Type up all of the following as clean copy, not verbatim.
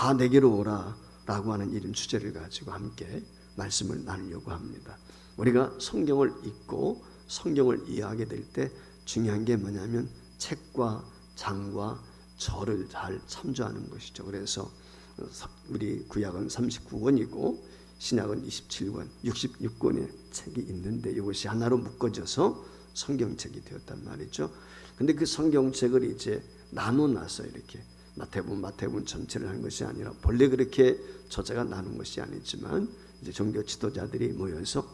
다 내게로 오라 라고 하는 이런 주제를 가지고 함께 말씀을 나누려고 합니다. 우리가 성경을 읽고 성경을 이해하게 될 때 중요한 게 뭐냐면 책과 장과 절을 잘 참조하는 것이죠. 그래서 우리 구약은 39권이고 신약은 27권, 66권의 책이 있는데 이것이 하나로 묶어져서 성경책이 되었단 말이죠. 근데 그 성경책을 이제 나눠놔서 이렇게 마태복음 전체를 한 것이 아니라 본래 그렇게 저자가 나눈 것이 아니지만 이제 종교 지도자들이 모여서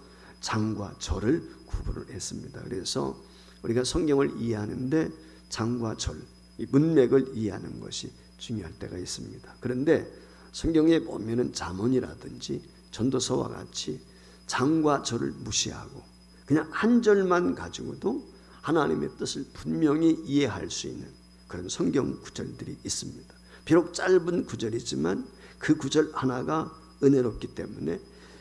장과 절을 구분을 했습니다. 그래서 우리가 성경을 이해하는데 장과 절, 이 문맥을 이해하는 것이 중요할 때가 있습니다. 그런데 성경에 보면은 잠언이라든지 전도서와 같이 장과 절을 무시하고 그냥 한 절만 가지고도 하나님의 뜻을 분명히 이해할 수 있는 그런 성경 구절들이 있습니다. 비록 짧은 구절이지만 그 구절 하나가 은혜롭기 때문에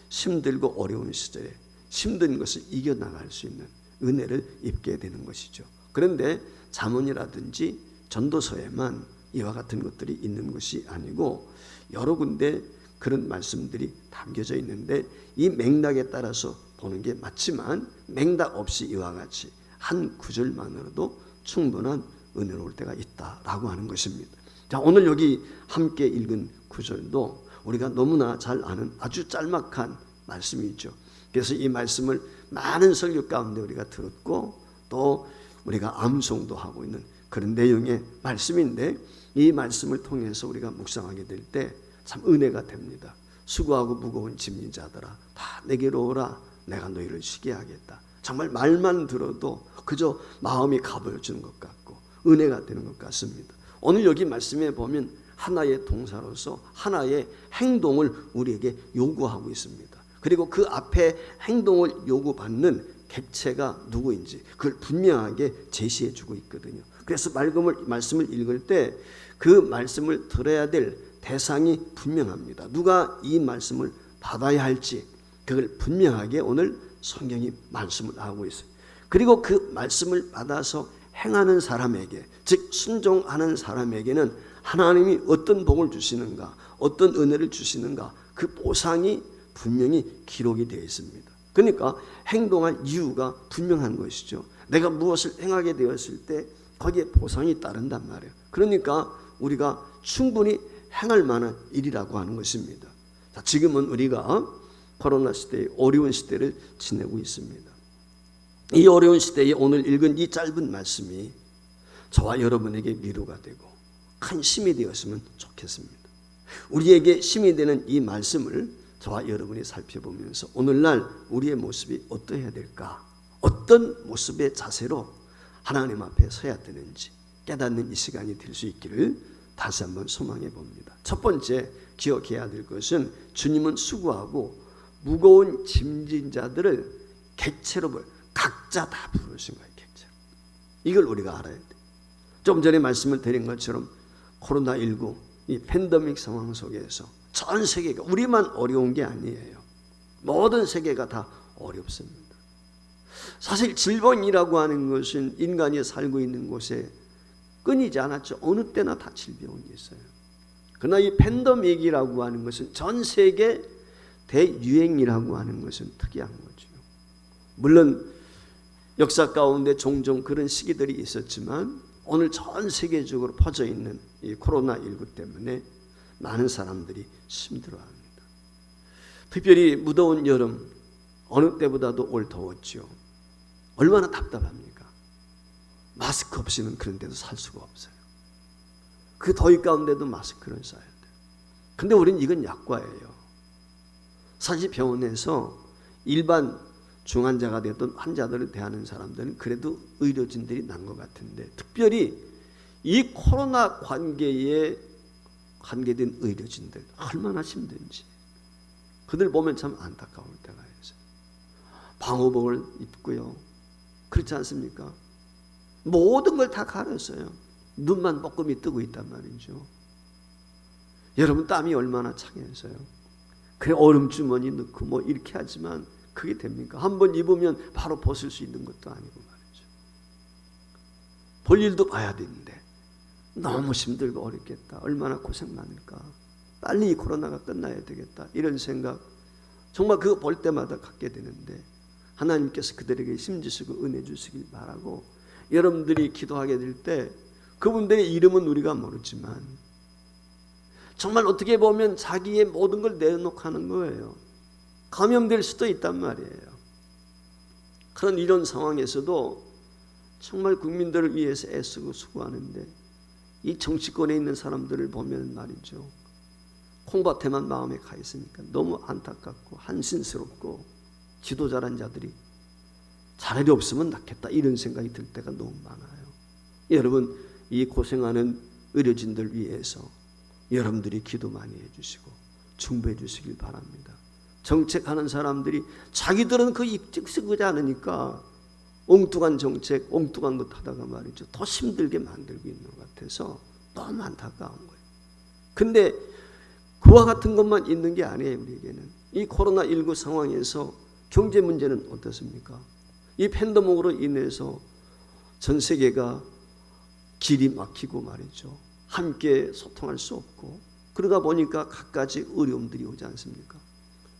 힘들고 어려운 시절에 힘든 것을 이겨나갈 수 있는 은혜를 입게 되는 것이죠. 그런데 잠언이라든지 전도서에만 이와 같은 것들이 있는 것이 아니고 여러 군데 그런 말씀들이 담겨져 있는데 이 맥락에 따라서 보는 게 맞지만 맥락 없이 이와 같이 한 구절만으로도 충분한 은혜로울 때가 있다라고 하는 것입니다. 자, 오늘 여기 함께 읽은 구절도 우리가 너무나 잘 아는 아주 짤막한 말씀이죠. 그래서 이 말씀을 많은 설교 가운데 우리가 들었고 또 우리가 암송도 하고 있는 그런 내용의 말씀인데 이 말씀을 통해서 우리가 묵상하게 될 때 참 은혜가 됩니다. 수고하고 무거운 짐진 자들아 다 내게로 오라 내가 너희를 쉬게 하겠다. 정말 말만 들어도 그저 마음이 가벼워지는 것 같고 은혜가 되는 것 같습니다. 오늘 여기 말씀에 보면 하나의 동사로서 하나의 행동을 우리에게 요구하고 있습니다. 그리고 그 앞에 행동을 요구받는 객체가 누구인지 그걸 분명하게 제시해 주고 있거든요. 그래서 말씀을 읽을 때 그 말씀을 들어야 될 대상이 분명합니다. 누가 이 말씀을 받아야 할지 그걸 분명하게 오늘 성경이 말씀을 하고 있어요. 그리고 그 말씀을 받아서 행하는 사람에게, 즉 순종하는 사람에게는 하나님이 어떤 복을 주시는가, 어떤 은혜를 주시는가 그 보상이 분명히 기록이 되어 있습니다. 그러니까 행동할 이유가 분명한 것이죠. 내가 무엇을 행하게 되었을 때 거기에 보상이 따른단 말이에요. 그러니까 우리가 충분히 행할 만한 일이라고 하는 것입니다. 자, 지금은 우리가 코로나 시대의 어려운 시대를 지내고 있습니다. 이 어려운 시대에 오늘 읽은 이 짧은 말씀이 저와 여러분에게 위로가 되고 큰 힘이 되었으면 좋겠습니다. 우리에게 힘이 되는 이 말씀을 저와 여러분이 살펴보면서 오늘날 우리의 모습이 어떠해야 될까? 어떤 모습의 자세로 하나님 앞에 서야 되는지 깨닫는 이 시간이 될 수 있기를 다시 한번 소망해 봅니다. 첫 번째 기억해야 될 것은 주님은 수고하고 무거운 짐진 자들을 객체로 각자 다 부르신 거예요. 객체. 이걸 우리가 알아야 돼. 좀 전에 말씀을 드린 것처럼 코로나19 이 팬데믹 상황 속에서 전 세계가 우리만 어려운 게 아니에요. 모든 세계가 다 어렵습니다. 사실 질병이라고 하는 것은 인간이 살고 있는 곳에 끊이지 않았죠. 어느 때나 다 질병이 있어요. 그러나 이 팬데믹이라고 하는 것은 전 세계 대유행이라고 하는 것은 특이한 거죠. 물론 역사 가운데 종종 그런 시기들이 있었지만 오늘 전 세계적으로 퍼져 있는 이 코로나19 때문에 많은 사람들이 힘들어합니다. 특별히 무더운 여름 어느 때보다도 올 더웠죠. 얼마나 답답합니까? 마스크 없이는 그런 데도 살 수가 없어요. 그 더위 가운데도 마스크를 써야 돼요. 근데 우리는 이건 약과예요. 사실 병원에서 일반 중환자가 되었던 환자들을 대하는 사람들은 그래도 의료진들이 난 것 같은데 특별히 이 코로나 관계에 관계된 의료진들 얼마나 힘든지 그들 보면 참 안타까울 때가 있어요. 방호복을 입고요. 그렇지 않습니까? 모든 걸 다 가렸어요. 눈만 뻐끔히 뜨고 있단 말이죠. 여러분 땀이 얼마나 차겠어요. 그래 얼음주머니 넣고 뭐 이렇게 하지만 그게 됩니까? 한번 입으면 바로 벗을 수 있는 것도 아니고 말이죠. 볼 일도 봐야 되는데 너무 힘들고 어렵겠다. 얼마나 고생 많을까. 빨리 이 코로나가 끝나야 되겠다, 이런 생각 정말 그거 볼 때마다 갖게 되는데, 하나님께서 그들에게 힘 주시고 은혜 주시길 바라고, 여러분들이 기도하게 될 때 그분들의 이름은 우리가 모르지만 정말 어떻게 보면 자기의 모든 걸 내놓고 하는 거예요. 감염될 수도 있단 말이에요. 그런 이런 상황에서도 정말 국민들을 위해서 애쓰고 수고하는데, 이 정치권에 있는 사람들을 보면 말이죠, 콩밭에만 마음에 가 있으니까 너무 안타깝고 한심스럽고, 지도자란 자들이 차라리 없으면 낫겠다, 이런 생각이 들 때가 너무 많아요. 여러분, 이 고생하는 의료진들 위해서 여러분들이 기도 많이 해주시고 중보해 주시길 바랍니다. 정책하는 사람들이 자기들은 그 입직쓰지 않으니까 엉뚱한 정책, 엉뚱한 것 하다가 말이죠, 더 힘들게 만들고 있는 것 같아서 너무 안타까운 거예요. 근데 그와 같은 것만 있는 게 아니에요. 우리에게는 이 코로나19 상황에서 경제 문제는 어떻습니까? 이 팬데믹으로 인해서 전 세계가 길이 막히고 말이죠, 함께 소통할 수 없고, 그러다 보니까 갖가지 어려움들이 오지 않습니까?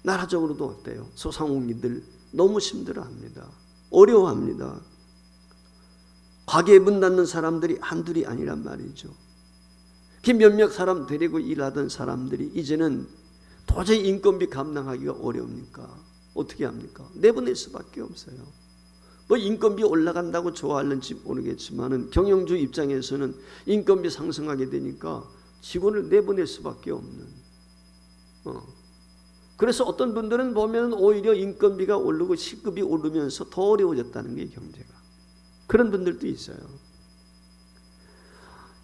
나라적으로도 어때요? 소상공인들 너무 힘들어합니다. 어려워합니다. 가게에 문 닫는 사람들이 한둘이 아니란 말이죠. 그 몇몇 사람 데리고 일하던 사람들이 이제는 도저히 인건비 감당하기가 어려우니까 어떻게 합니까? 내보낼 수밖에 없어요. 뭐 인건비 올라간다고 좋아하는지 모르겠지만은 경영주 입장에서는 인건비 상승하게 되니까 직원을 내보낼 수밖에 없는. 그래서 어떤 분들은 보면 오히려 인건비가 오르고 시급이 오르면서 더 어려워졌다는 게 경제가. 그런 분들도 있어요.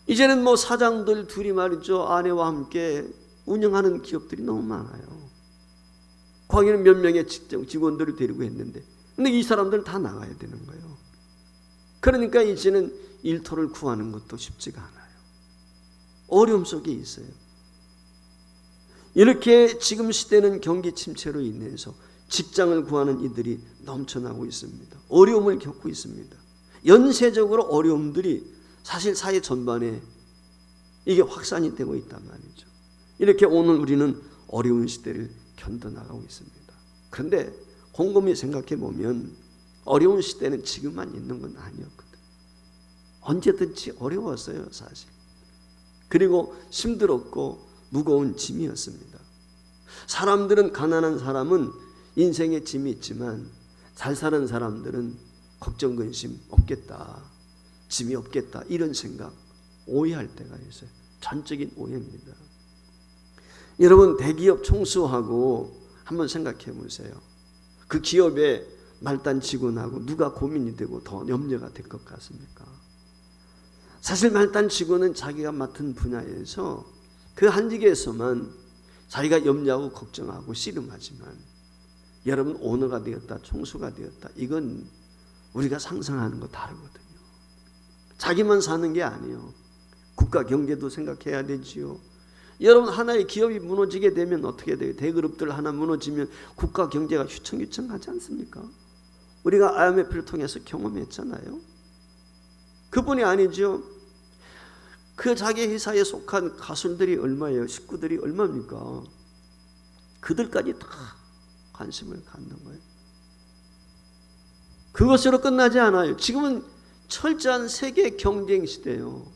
이제는 뭐 사장들 둘이 말이죠, 아내와 함께 운영하는 기업들이 너무 많아요. 과거에는 몇 명의 직원들을 데리고 했는데, 근데 이 사람들은 다 나가야 되는 거예요. 그러니까 이제는 일터를 구하는 것도 쉽지가 않아요. 어려움 속에 있어요. 이렇게 지금 시대는 경기 침체로 인해서 직장을 구하는 이들이 넘쳐나고 있습니다. 어려움을 겪고 있습니다. 연쇄적으로 어려움들이 사실 사회 전반에 이게 확산이 되고 있단 말이죠. 이렇게 오늘 우리는 어려운 시대를 견뎌나가고 있습니다. 그런데 곰곰이 생각해 보면 어려운 시대는 지금만 있는 건 아니었거든. 언제든지 어려웠어요, 사실. 그리고 힘들었고 무거운 짐이었습니다. 사람들은, 가난한 사람은 인생에 짐이 있지만 잘 사는 사람들은 걱정 근심 없겠다, 짐이 없겠다, 이런 생각, 오해할 때가 있어요. 전적인 오해입니다. 여러분, 대기업 총수하고 한번 생각해 보세요. 그 기업의 말단 직원하고 누가 고민이 되고 더 염려가 될 것 같습니까? 사실 말단 직원은 자기가 맡은 분야에서 그 한직에서만 자기가 염려하고 걱정하고 씨름하지만, 여러분 오너가 되었다, 총수가 되었다, 이건 우리가 상상하는 거 다르거든요. 자기만 사는 게 아니에요. 국가 경제도 생각해야 되지요. 여러분, 하나의 기업이 무너지게 되면 어떻게 돼요? 대그룹들 하나 무너지면 국가 경제가 휘청휘청하지 않습니까? 우리가 IMF를 통해서 경험했잖아요. 그뿐이 아니죠. 그 자기 회사에 속한 가수들이 얼마예요? 식구들이 얼마입니까? 그들까지 다 관심을 갖는 거예요. 그것으로 끝나지 않아요. 지금은 철저한 세계 경쟁 시대예요.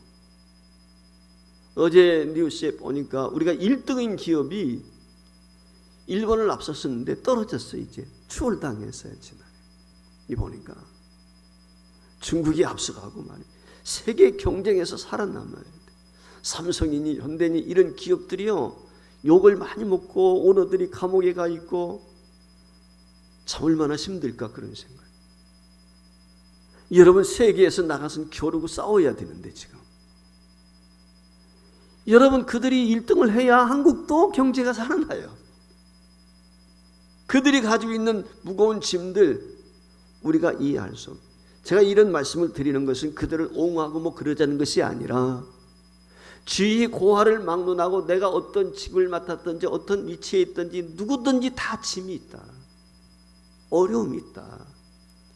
어제 뉴스에 보니까 우리가 1등인 기업이 일본을 앞섰었는데 떨어졌어요. 이제 추월당했어요. 지난해. 이 보니까 중국이 앞서가고 말이에요. 세계 경쟁에서 살아남아야 돼. 삼성이니 현대니 이런 기업들이요, 욕을 많이 먹고 오너들이 감옥에 가 있고 참 얼마나 힘들까, 그런 생각. 여러분, 세계에서 나가서 겨루고 싸워야 되는데 지금 여러분, 그들이 1등을 해야 한국도 경제가 살아나요. 그들이 가지고 있는 무거운 짐들 우리가 이해할 수 없어요. 제가 이런 말씀을 드리는 것은 그들을 옹호하고 뭐 그러자는 것이 아니라, 지위 고하를 막론하고 내가 어떤 직을 맡았든지 어떤 위치에 있든지 누구든지 다 짐이 있다, 어려움이 있다,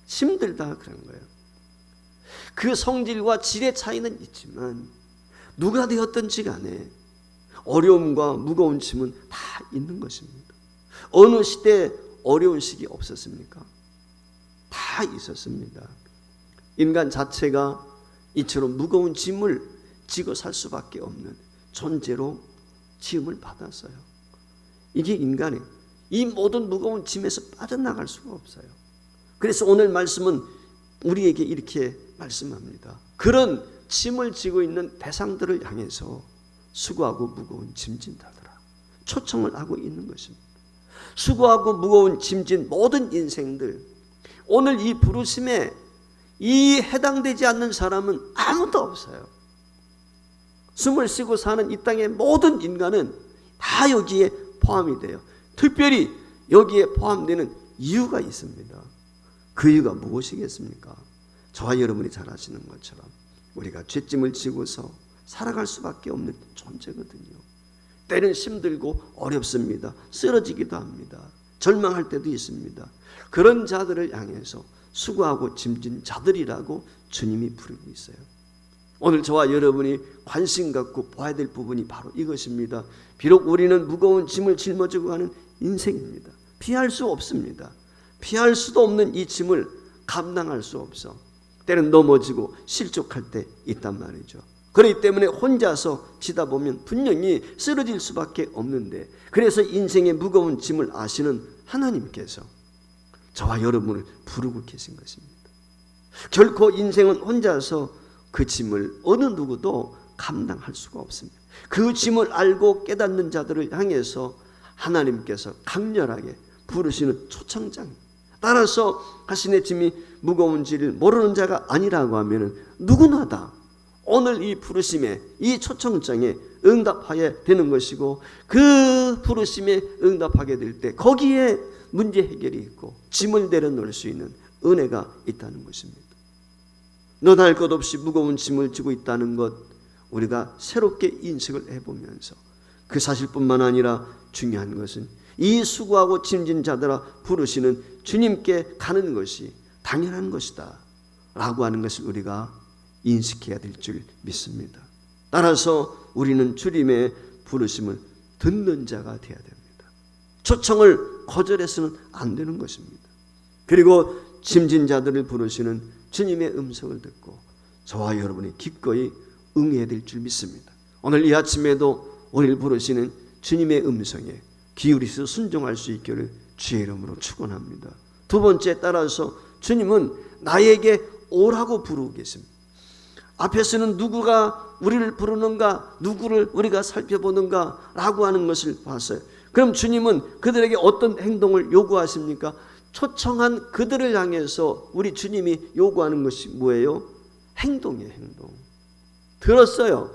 힘들다, 그런 거예요. 그 성질과 질의 차이는 있지만 누가 되었든지 간에 어려움과 무거운 짐은 다 있는 것입니다. 어느 시대에 어려운 시기 없었습니까? 다 있었습니다. 인간 자체가 이처럼 무거운 짐을 지고 살 수밖에 없는 존재로 지음을 받았어요. 이게 인간의 이 모든 무거운 짐에서 빠져나갈 수가 없어요. 그래서 오늘 말씀은 우리에게 이렇게 말씀합니다. 그런 짐을 지고 있는 대상들을 향해서 수고하고 무거운 짐진 자들아, 초청을 하고 있는 것입니다. 수고하고 무거운 짐진 모든 인생들, 오늘 이 부르심에 이 해당되지 않는 사람은 아무도 없어요. 숨을 쉬고 사는 이 땅의 모든 인간은 다 여기에 포함이 돼요. 특별히 여기에 포함되는 이유가 있습니다. 그 이유가 무엇이겠습니까? 저와 여러분이 잘 아시는 것처럼 우리가 죄짐을 지고서 살아갈 수밖에 없는 존재거든요. 때는 힘들고 어렵습니다. 쓰러지기도 합니다. 절망할 때도 있습니다. 그런 자들을 향해서 수고하고 짐진 자들이라고 주님이 부르고 있어요. 오늘 저와 여러분이 관심 갖고 봐야 될 부분이 바로 이것입니다. 비록 우리는 무거운 짐을 짊어지고 가는 인생입니다. 피할 수 없습니다. 피할 수도 없는 이 짐을 감당할 수 없어. 때는 넘어지고 실족할 때 있단 말이죠. 그렇기 때문에 혼자서 지다 보면 분명히 쓰러질 수밖에 없는데, 그래서 인생의 무거운 짐을 아시는 하나님께서 저와 여러분을 부르고 계신 것입니다. 결코 인생은 혼자서 그 짐을 어느 누구도 감당할 수가 없습니다. 그 짐을 알고 깨닫는 자들을 향해서 하나님께서 강렬하게 부르시는 초청장. 따라서 자신의 짐이 무거운지를 모르는 자가 아니라고 하면 누구나 다 오늘 이 부르심에, 이 초청장에 응답하게 되는 것이고, 그 부르심에 응답하게 될 때 거기에 문제 해결이 있고 짐을 내려놓을 수 있는 은혜가 있다는 것입니다. 너나 할 것 없이 무거운 짐을 지고 있다는 것, 우리가 새롭게 인식을 해보면서 그 사실뿐만 아니라 중요한 것은 이 수고하고 짐진 자들아 부르시는 주님께 가는 것이 당연한 것이다 라고 하는 것을 우리가 인식해야 될 줄 믿습니다. 따라서 우리는 주님의 부르심을 듣는 자가 되어야 됩니다. 초청을 거절해서는 안 되는 것입니다. 그리고 짐진 자들을 부르시는 주님의 음성을 듣고 저와 여러분이 기꺼이 응해야 될 줄 믿습니다. 오늘 이 아침에도 우리를 부르시는 주님의 음성에 기울이서 순종할 수 있기를 주의 이름으로 축원합니다. 두 번째, 따라서 주님은 나에게 오라고 부르고 계십니다. 앞에서는 누구가 우리를 부르는가, 누구를 우리가 살펴보는가 라고 하는 것을 봤어요. 그럼 주님은 그들에게 어떤 행동을 요구하십니까? 초청한 그들을 향해서 우리 주님이 요구하는 것이 뭐예요? 행동이에요. 행동. 들었어요.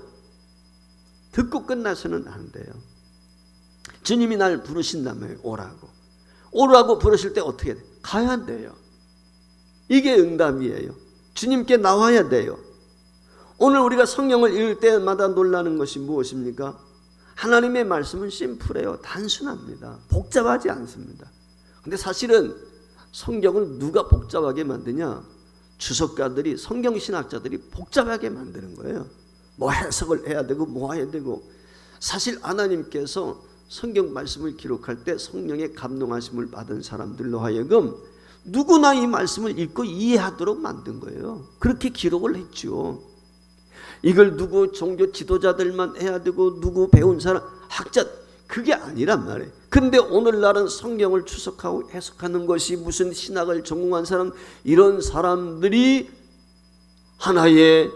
듣고 끝나서는 안 돼요. 주님이 날 부르신다면 오라고. 오라고 부르실 때 어떻게 돼요? 가야 돼요. 이게 응답이에요. 주님께 나와야 돼요. 오늘 우리가 성경을 읽을 때마다 놀라는 것이 무엇입니까? 하나님의 말씀은 심플해요. 단순합니다. 복잡하지 않습니다. 근데 사실은 성경을 누가 복잡하게 만드냐? 주석가들이, 성경신학자들이 복잡하게 만드는 거예요. 뭐 해석을 해야 되고 뭐 해야 되고. 사실 하나님께서 성경 말씀을 기록할 때 성령의 감동하심을 받은 사람들로 하여금 누구나 이 말씀을 읽고 이해하도록 만든 거예요. 그렇게 기록을 했죠. 이걸 누구 종교 지도자들만 해야 되고 누구 배운 사람, 학자, 그게 아니란 말이에요. 근데 오늘날은 성경을 추석하고 해석하는 것이 무슨 신학을 전공한 사람, 이런 사람들이 하나의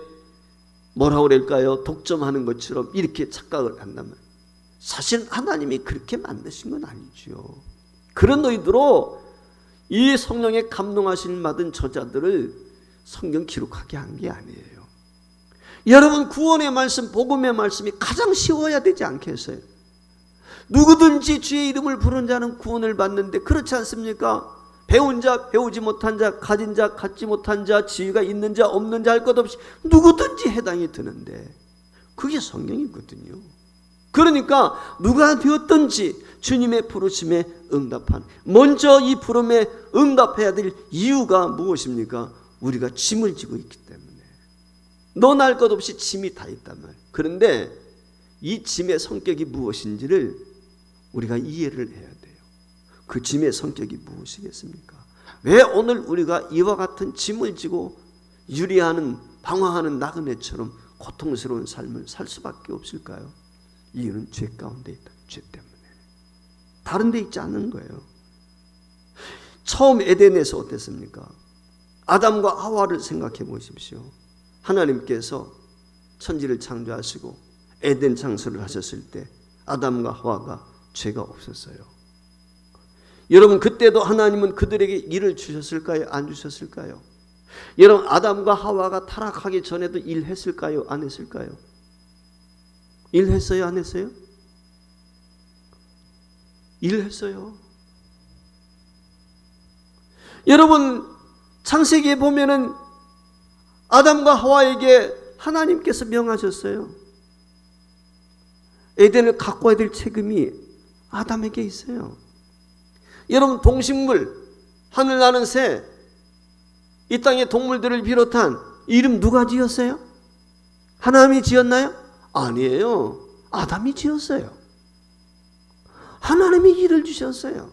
뭐라고 그럴까요? 독점하는 것처럼 이렇게 착각을 한단 말이에요. 사실 하나님이 그렇게 만드신 건 아니죠. 그런 의도로 이 성령의 감동하심 받은 저자들을 성경 기록하게 한 게 아니에요. 여러분, 구원의 말씀, 복음의 말씀이 가장 쉬워야 되지 않겠어요? 누구든지 주의 이름을 부른 자는 구원을 받는데, 그렇지 않습니까? 배운 자, 배우지 못한 자, 가진 자, 갖지 못한 자, 지위가 있는 자, 없는 자 할 것 없이 누구든지 해당이 되는데, 그게 성경이거든요. 그러니까 누가 되었든지 주님의 부르심에 응답한, 먼저 이 부름에 응답해야 될 이유가 무엇입니까? 우리가 짐을 지고 있기 때문에. 너나 할 것 없이 짐이 다 있단 말이에요. 그런데 이 짐의 성격이 무엇인지를 우리가 이해를 해야 돼요. 그 짐의 성격이 무엇이겠습니까? 왜 오늘 우리가 이와 같은 짐을 지고 유리하는 방황하는 나그네처럼 고통스러운 삶을 살 수밖에 없을까요? 이유는 죄 가운데 있다. 죄 때문에. 다른 데 있지 않는 거예요. 처음 에덴에서 어땠습니까? 아담과 하와를 생각해 보십시오. 하나님께서 천지를 창조하시고 에덴 창조를 하셨을 때 아담과 하와가 죄가 없었어요. 여러분, 그때도 하나님은 그들에게 일을 주셨을까요? 안 주셨을까요? 여러분, 아담과 하와가 타락하기 전에도 일했을까요? 안 했을까요? 일했어요? 안 했어요? 일했어요. 여러분, 창세기에 보면은 아담과 하와에게 하나님께서 명하셨어요. 에덴을 가꿔야 될 책임이 아담에게 있어요. 여러분, 동식물, 하늘 나는 새, 이 땅의 동물들을 비롯한 이름 누가 지었어요? 하나님이 지었나요? 아니에요. 아담이 지었어요. 하나님이 일을 주셨어요.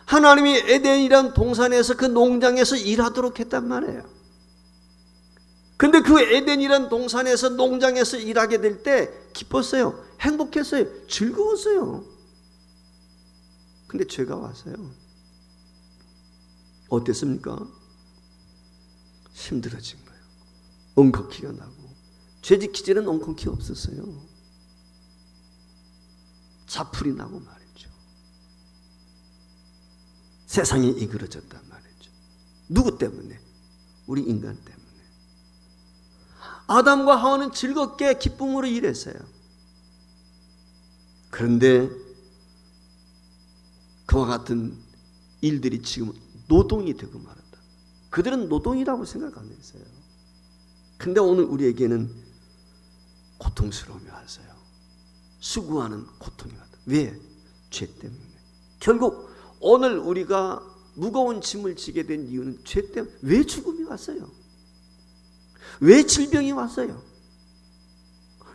하나님이 에덴이란 동산에서 그 농장에서 일하도록 했단 말이에요. 근데 그 에덴이란 동산에서 농장에서 일하게 될 때 기뻤어요. 행복했어요. 즐거웠어요. 근데 죄가 왔어요. 어땠습니까? 힘들어진 거예요. 엉컥히가 나고. 죄짓기 전에는 엉컥히 없었어요. 자풀이 나고 말이죠. 세상이 이그러졌단 말이죠. 누구 때문에? 우리 인간 때문에. 아담과 하와는 즐겁게 기쁨으로 일했어요. 그런데 그와 같은 일들이 지금 노동이 되고 말았다. 그들은 노동이라고 생각 안 했어요. 근데 오늘 우리에게는 고통스러움이 왔어요. 수고하는 고통이 왔다. 왜? 죄 때문에. 결국 오늘 우리가 무거운 짐을 지게 된 이유는 죄 때문에. 왜 죽음이 왔어요? 왜 질병이 왔어요?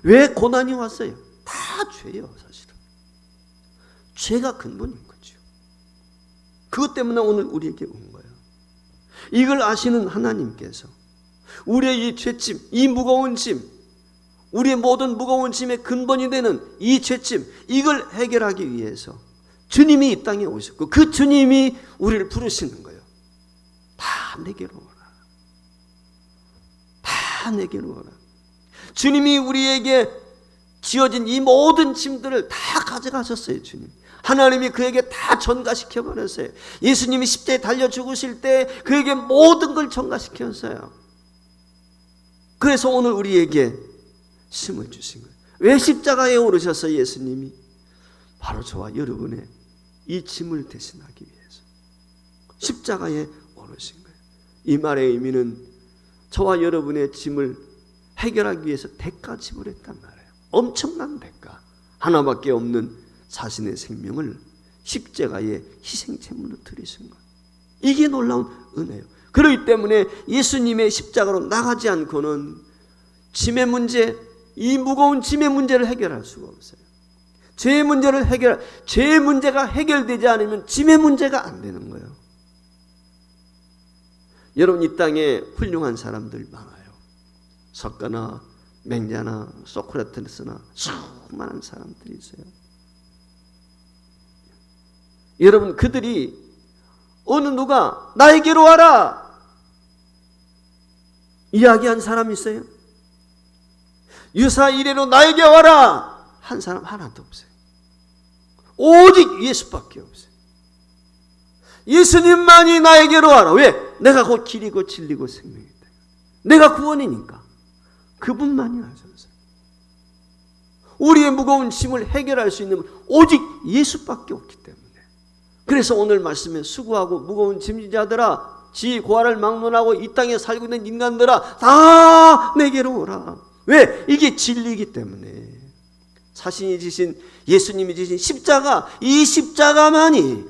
왜 고난이 왔어요? 다 죄예요, 사실은. 죄가 근본인 거죠. 그것 때문에 오늘 우리에게 온 거예요. 이걸 아시는 하나님께서 우리의 이 죄짐, 이 무거운 짐, 우리의 모든 무거운 짐의 근본이 되는 이 죄짐, 이걸 해결하기 위해서 주님이 이 땅에 오셨고 그 주님이 우리를 부르시는 거예요. 다 내게로 오라. 다 내게로 오라. 주님이 우리에게 지어진 이 모든 짐들을 다 가져가셨어요. 주님. 하나님이 그에게 다 전가시켜 버렸어요. 예수님이 십자가에 달려 죽으실 때 그에게 모든 걸 전가시켰어요. 그래서 오늘 우리에게 힘을 주신 거예요. 왜 십자가에 오르셨어요? 예수님이 바로 저와 여러분의 이 짐을 대신하기 위해서 십자가에 오르신 거예요. 이 말의 의미는 저와 여러분의 짐을 해결하기 위해서 대가 지불했단 말이에요. 엄청난 대가. 하나밖에 없는 자신의 생명을 십자가에 희생제물로 드리신 것. 이게 놀라운 은혜예요. 그렇기 때문에 예수님의 십자가로 나가지 않고는 짐의 문제, 이 무거운 짐의 문제를 해결할 수가 없어요. 죄의 문제를 죄의 문제가 해결되지 않으면 짐의 문제가 안 되는 거예요. 여러분, 이 땅에 훌륭한 사람들 많아요. 석가나 맹자나 소크라테스나 수많은 사람들이 있어요. 여러분, 그들이 어느 누가 나에게로 와라 이야기한 사람 있어요? 유사 이래로 나에게 와라 한 사람 하나도 없어요. 오직 예수밖에 없어요. 예수님만이 나에게로 와라. 왜? 내가 곧 길이고 진리고 생명이다. 내가 구원이니까. 그분만이 하셨어요. 우리의 무거운 짐을 해결할 수 있는 분 오직 예수밖에 없기 때문에. 그래서 오늘 말씀에 수고하고 무거운 짐지자들아, 지 고아를 막론하고 이 땅에 살고 있는 인간들아, 다 내게로 오라. 왜? 이게 진리이기 때문에. 자신이 지신, 예수님이 지신 십자가, 이 십자가만이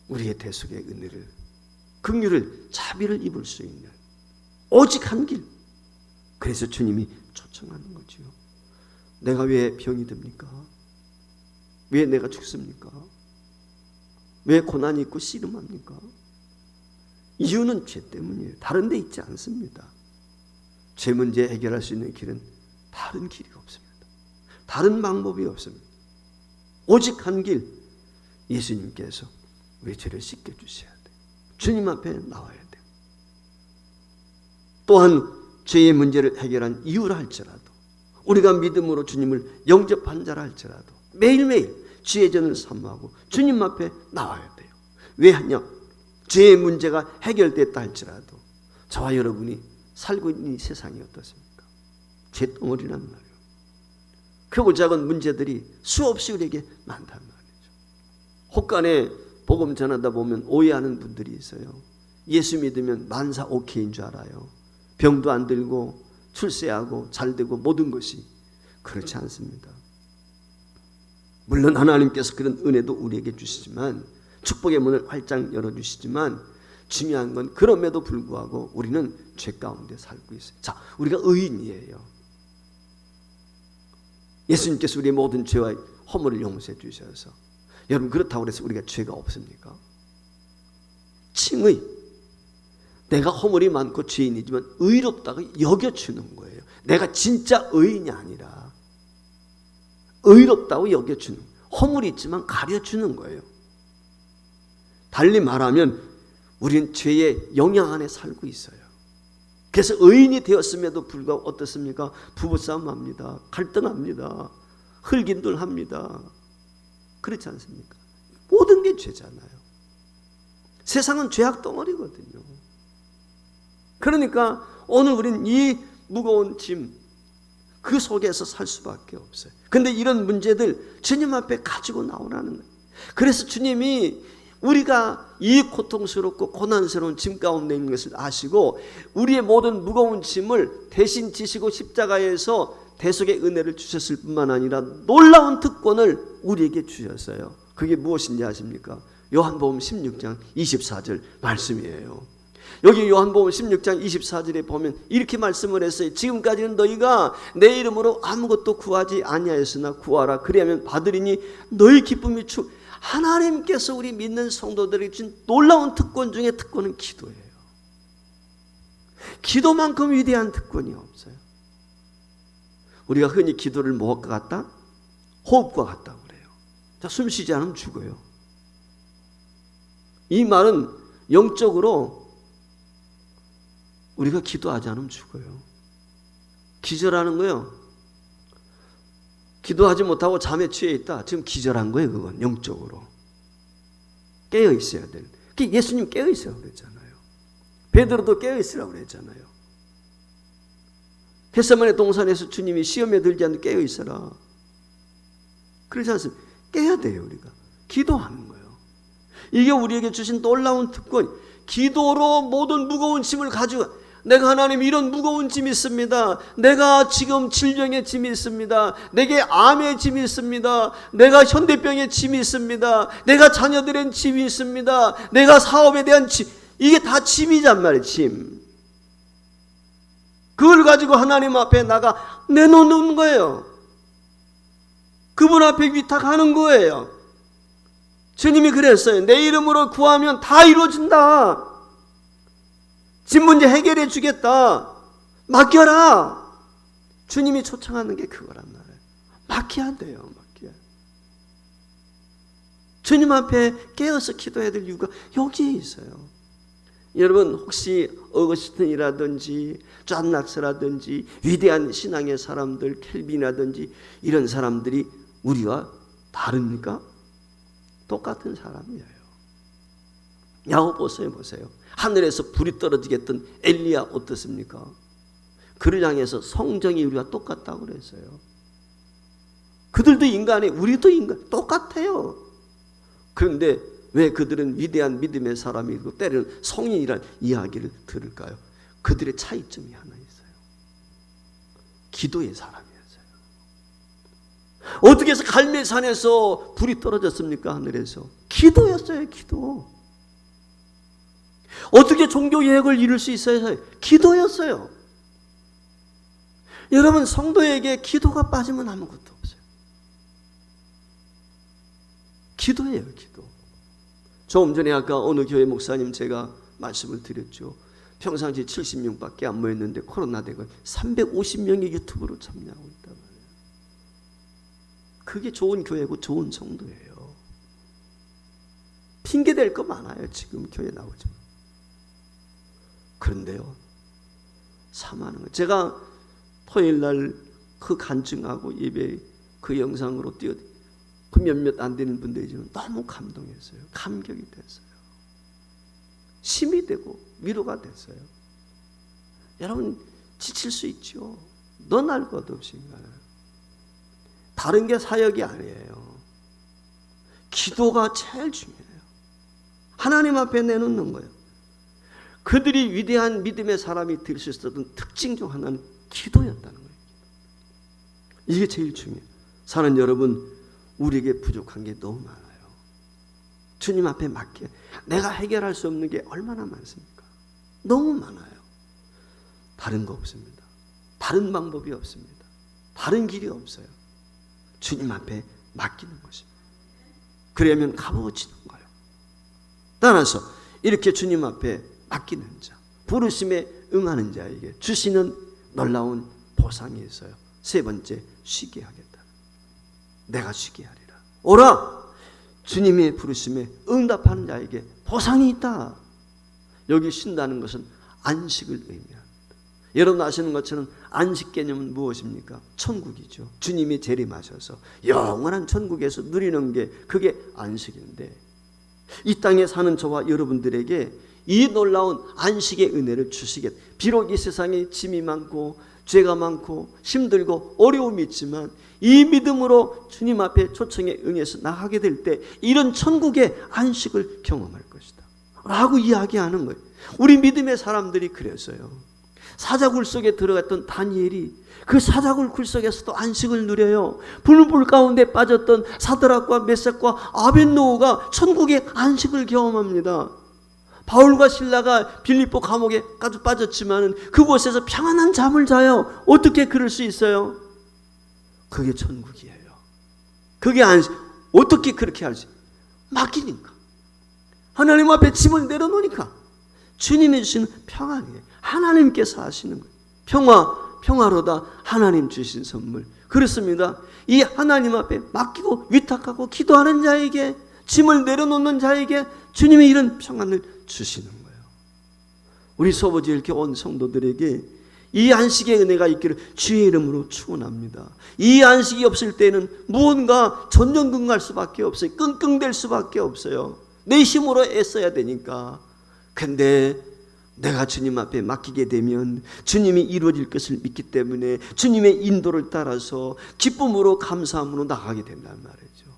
우리의 대속의 은혜를, 긍휼을, 자비를 입을 수 있는 오직 한 길. 그래서 주님이 초청하는 거죠. 내가 왜 병이 듭니까? 왜 내가 죽습니까? 왜 고난이 있고 씨름합니까? 이유는 죄 때문이에요. 다른 데 있지 않습니다. 죄 문제 해결할 수 있는 길은 다른 길이 없습니다. 다른 방법이 없습니다. 오직 한 길, 예수님께서 우리 죄를 씻겨주셔야 돼요. 주님 앞에 나와야 돼요. 또한 죄의 문제를 해결한 이유라 할지라도, 우리가 믿음으로 주님을 영접한 자라 할지라도 매일매일 죄의 전을 사모하고 주님 앞에 나와야 돼요. 왜 하냐? 죄의 문제가 해결됐다 할지라도 저와 여러분이 살고 있는 이 세상이 어떻습니까? 죄 덩어리란 말이에요. 크고 작은 문제들이 수없이 우리에게 많단 말이죠. 혹간에 복음 전하다 보면 오해하는 분들이 있어요. 예수 믿으면 만사 오케이인 줄 알아요. 병도 안 들고 출세하고 잘되고 모든 것이. 그렇지 않습니다. 물론 하나님께서 그런 은혜도 우리에게 주시지만, 축복의 문을 활짝 열어주시지만, 중요한 건 그럼에도 불구하고 우리는 죄 가운데 살고 있어요. 자, 우리가 의인이에요. 예수님께서 우리의 모든 죄와 허물을 용서해 주셔서, 여러분 그렇다고 해서 우리가 죄가 없습니까? 칭의, 내가 허물이 많고 죄인이지만 의롭다고 여겨주는 거예요. 내가 진짜 의인이 아니라 의롭다고 여겨주는, 허물이 있지만 가려주는 거예요. 달리 말하면 우리는 죄의 영향 안에 살고 있어요. 그래서 의인이 되었음에도 불구하고 어떻습니까? 부부싸움 합니다. 갈등합니다. 흙인돌합니다. 그렇지 않습니까? 모든 게 죄잖아요. 세상은 죄악 덩어리거든요. 그러니까 오늘 우리는 이 무거운 짐, 그 속에서 살 수밖에 없어요. 근데 이런 문제들 주님 앞에 가지고 나오라는 거예요. 그래서 주님이 우리가 이 고통스럽고 고난스러운 짐 가운데 있는 것을 아시고 우리의 모든 무거운 짐을 대신 지시고 십자가에서 대속의 은혜를 주셨을 뿐만 아니라 놀라운 특권을 우리에게 주셨어요. 그게 무엇인지 아십니까? 요한복음 16장 24절 말씀이에요. 여기 요한복음 16장 24절에 보면 이렇게 말씀을 했어요. 지금까지는 너희가 내 이름으로 아무것도 구하지 아니하였으나 구하라 그리하면 받으리니 너희 기쁨이 하나님께서 우리 믿는 성도들에게 준 놀라운 특권 중에 특권은 기도예요. 기도만큼 위대한 특권이 없어요. 우리가 흔히 기도를 무엇과 같다? 호흡과 같다고 그래요. 자, 숨 쉬지 않으면 죽어요. 이 말은 영적으로 우리가 기도하지 않으면 죽어요. 기절하는 거예요. 기도하지 못하고 잠에 취해 있다. 지금 기절한 거예요. 그건 영적으로. 깨어 있어야 될. 예수님 깨어 있으라고 그랬잖아요. 베드로도 깨어 있으라고 그랬잖아요. 겟세마네 동산에서 주님이 시험에 들지 않는 깨어 있어라. 그렇지 않습니까? 깨야 돼요. 우리가 기도하는 거예요. 이게 우리에게 주신 놀라운 특권. 기도로 모든 무거운 짐을 가지고, 내가 하나님 이런 무거운 짐이 있습니다. 내가 지금 질병의 짐이 있습니다. 내게 암의 짐이 있습니다. 내가 현대병의 짐이 있습니다. 내가 자녀들의 짐이 있습니다. 내가 사업에 대한 짐. 이게 다 짐이란 말이에요. 짐. 그걸 가지고 하나님 앞에 나가 내놓는 거예요. 그분 앞에 위탁하는 거예요. 주님이 그랬어요. 내 이름으로 구하면 다 이루어진다. 짐 문제 해결해 주겠다. 맡겨라. 주님이 초청하는 게 그거란 말이에요. 맡겨야 돼요. 맡겨야. 주님 앞에 깨어서 기도해야 될 이유가 여기에 있어요. 여러분 혹시 어거스틴이라든지 존 낙스라든지 위대한 신앙의 사람들, 켈빈이라든지 이런 사람들이 우리와 다릅니까? 똑같은 사람이에요. 야곱 보세요. 하늘에서 불이 떨어지게 했던 엘리야 어떻습니까? 그를 향해서 성정이 우리와 똑같다고 그랬어요. 그들도 인간이, 우리도 인간 똑같아요. 그런데 왜 그들은 위대한 믿음의 사람이고 때로는 성인이라는 이야기를 들을까요? 그들의 차이점이 하나 있어요. 기도의 사람이었어요. 어떻게 해서 갈멜산에서 불이 떨어졌습니까? 하늘에서 기도였어요. 기도. 어떻게 종교 예획을 이룰 수 있어요? 기도였어요. 여러분, 성도에게 기도가 빠지면 아무것도 없어요. 기도예요, 기도. 조금 전에 아까 어느 교회 목사님 제가 말씀을 드렸죠. 평상시 70명밖에 안 모였는데 코로나 되고 350명이 유튜브로 참여하고 있단 말이에요. 그게 좋은 교회고 좋은 성도예요. 핑계 댈 거 많아요. 지금 교회 나오죠. 그런데요, 사모하는 거. 제가 토요일 날 그 간증하고 예배 그 영상으로 그 몇몇 안 되는 분들이지만 너무 감동했어요. 감격이 됐어요. 힘이 되고 위로가 됐어요. 여러분, 지칠 수 있죠. 넌 알 것 없이 인간은. 다른 게 사역이 아니에요. 기도가 제일 중요해요. 하나님 앞에 내놓는 거예요. 그들이 위대한 믿음의 사람이 될 수 있었던 특징 중 하나는 기도였다는 거예요. 이게 제일 중요해요. 사는 여러분, 우리에게 부족한 게 너무 많아요. 주님 앞에 맡겨. 내가 해결할 수 없는 게 얼마나 많습니까? 너무 많아요. 다른 거 없습니다. 다른 방법이 없습니다. 다른 길이 없어요. 주님 앞에 맡기는 것입니다. 그러면 값어치는 거예요. 따라서 이렇게 주님 앞에 맡기는 자, 부르심에 응하는 자에게 주시는 놀라운 보상이 있어요. 세 번째, 쉬게 하겠다. 내가 쉬게 하리라. 오라! 주님의 부르심에 응답하는 자에게 보상이 있다. 여기 쉰다는 것은 안식을 의미합니다. 여러분 아시는 것처럼 안식 개념은 무엇입니까? 천국이죠. 주님이 재림하셔서 영원한 천국에서 누리는 게 그게 안식인데, 이 땅에 사는 저와 여러분들에게 이 놀라운 안식의 은혜를 주시겠다. 비록 이 세상에 짐이 많고 죄가 많고 힘들고 어려움이 있지만 이 믿음으로 주님 앞에 초청에 응해서 나가게 될 때 이런 천국의 안식을 경험할 것이다 라고 이야기하는 거예요. 우리 믿음의 사람들이 그랬어요. 사자굴 속에 들어갔던 다니엘이 그 사자굴 속에서도 안식을 누려요. 불 가운데 빠졌던 사드락과 메삭과 아벳노고가 천국의 안식을 경험합니다. 바울과 실라가 빌립보 감옥에까지 빠졌지만 그곳에서 평안한 잠을 자요. 어떻게 그럴 수 있어요? 그게 천국이에요. 그게 안식. 어떻게 그렇게 할지? 맡기니까. 하나님 앞에 짐을 내려놓으니까. 주님이 주시는 평안이에요. 하나님께서 하시는 거예요. 평화로다. 하나님 주신 선물. 그렇습니다. 이 하나님 앞에 맡기고 위탁하고 기도하는 자에게, 짐을 내려놓는 자에게 주님이 이런 평안을 주시는 거예요. 우리 소보지일교 온 성도들에게 이 안식의 은혜가 있기를 주의 이름으로 축원합니다. 이 안식이 없을 때는 무언가 전전긍긍할 수밖에 없어요. 끙끙댈 수밖에 없어요. 내 힘으로 애써야 되니까. 근데 내가 주님 앞에 맡기게 되면 주님이 이루어질 것을 믿기 때문에 주님의 인도를 따라서 기쁨으로 감사함으로 나가게 된단 말이죠.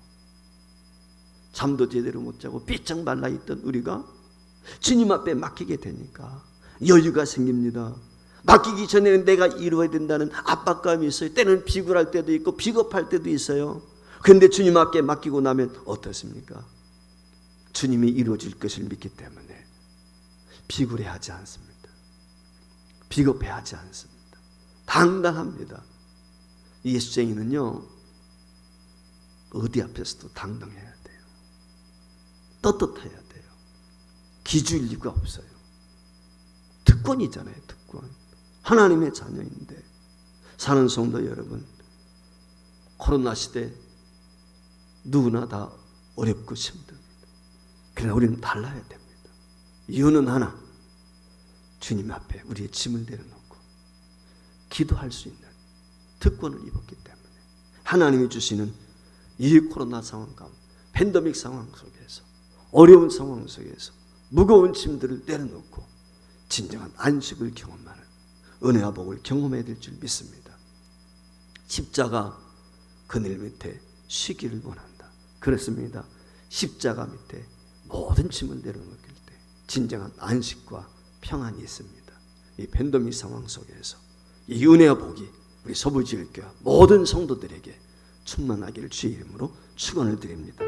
잠도 제대로 못 자고 삐쩍 말라있던 우리가 주님 앞에 맡기게 되니까 여유가 생깁니다. 맡기기 전에는 내가 이루어야 된다는 압박감이 있어요. 때는 비굴할 때도 있고 비겁할 때도 있어요. 그런데 주님 앞에 맡기고 나면 어떻습니까? 주님이 이루어질 것을 믿기 때문에 비굴해하지 않습니다. 비겁해하지 않습니다. 당당합니다. 예수쟁이는요, 어디 앞에서도 당당해야 돼요. 떳떳해야 돼요. 기죽일 이유가 없어요. 특권이잖아요. 특권. 하나님의 자녀인데. 사는 성도 여러분, 코로나 시대 누구나 다 어렵고 힘듭니다. 그러나 우리는 달라야 됩니다. 이유는 하나, 주님 앞에 우리의 짐을 내려놓고 기도할 수 있는 특권을 입었기 때문에 하나님이 주시는 이 코로나 상황 가운데, 팬데믹 상황 속에서, 어려운 상황 속에서 무거운 짐들을 내려놓고 진정한 안식을 경험하는 은혜와 복을 경험해야 될 줄 믿습니다. 십자가 그늘 밑에 쉬기를 원한다. 그렇습니다. 십자가 밑에 모든 짐을 내려놓길 때 진정한 안식과 평안이 있습니다. 이 팬데믹 상황 속에서 이 은혜와 복이 우리 서부지역교회 모든 성도들에게 충만하기를 주의 이름으로 축원을 드립니다.